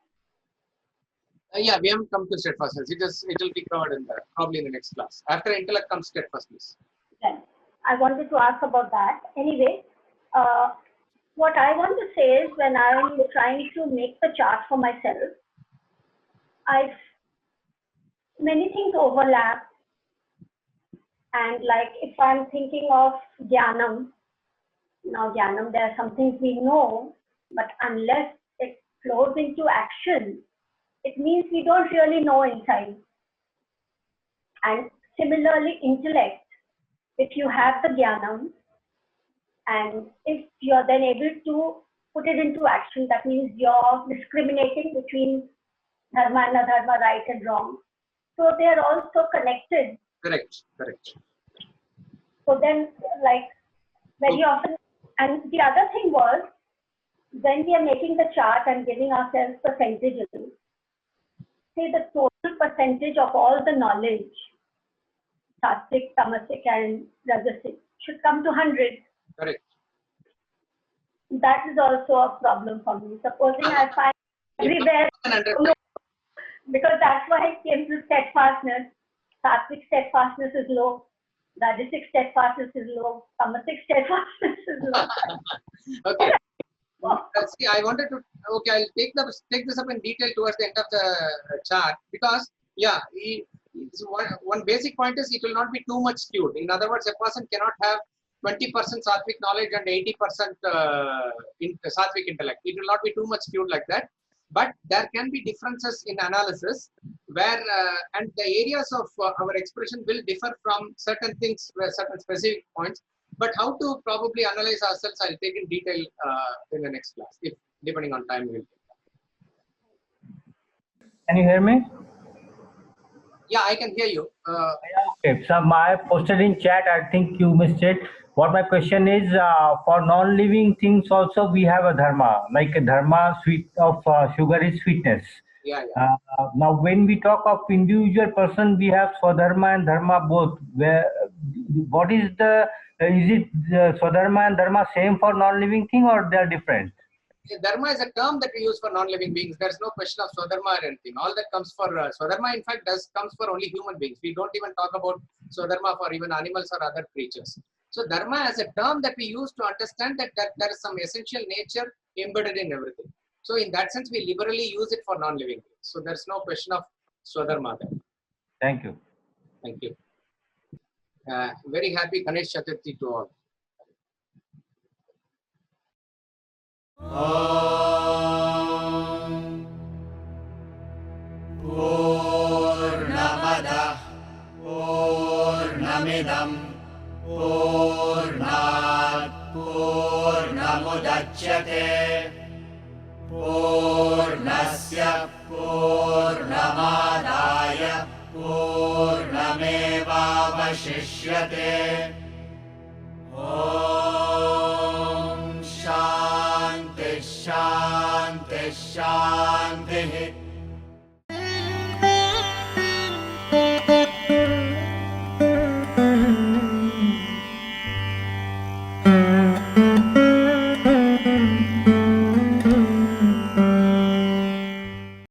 Yeah, we haven't come to steadfastness. It will be covered in probably in the next class. After intellect comes steadfastness. Right. I wanted to ask about that. Anyway, what I want to say is when I'm trying to make the chart for myself, many things overlap. And like if I'm thinking of Jnanam, now Jnanam, there are some things we know, but unless it flows into action, it means we don't really know inside. And similarly, intellect, if you have the Jnanam, and if you're then able to put it into action, that means you're discriminating between Dharma and Adharma, right and wrong. So they're also connected. Correct, correct. So then, like, very often, and the other thing was, when we are making the chart and giving ourselves percentages, say the total percentage of all the knowledge, Sattvic, Tamasic, and Rajasic, should come to 100. Correct. That is also a problem for me. Supposing I find everywhere, because that's why it came to steadfastness. Sattvic steadfastness is low. Rajasic steadfastness is low. Tamasic steadfastness is low. Okay. See, I wanted to. Okay, I'll take this up in detail towards the end of the chart, because yeah, one basic point is it will not be too much skewed. In other words, a person cannot have 20% Sattvic knowledge and 80% Sattvic intellect. It will not be too much skewed like that. But there can be differences in analysis where, and the areas of our expression will differ from certain things, certain specific points. But how to probably analyze ourselves, I'll take in detail in the next class, if depending on time. We'll Can you hear me? Yeah, I can hear you. Okay, so I posted in chat, I think you missed it. What my question is, for non-living things also we have a dharma, like a dharma sweet of sugar is sweetness. Yeah. Now when we talk of individual person, we have Swadharma and Dharma both. What is it Swadharma and Dharma same for non-living thing, or they are different? Dharma is a term that we use for non-living beings. There's no question of Swadharma or anything. All that comes for Swadharma, in fact, comes for only human beings. We don't even talk about Swadharma for even animals or other creatures. So Dharma as a term that we use to understand that there is some essential nature embedded in everything. So in that sense, we liberally use it for non-living beings. So there's no question of Swadharma there. Thank you. Thank you. Very happy Ganesh Chaturthi to all. Poornam Adah Poornamidam Poornat Poornamudachyate Poornasya Poornamadaya Poornamevavashishyate. Om Shanti Shanti Shanti.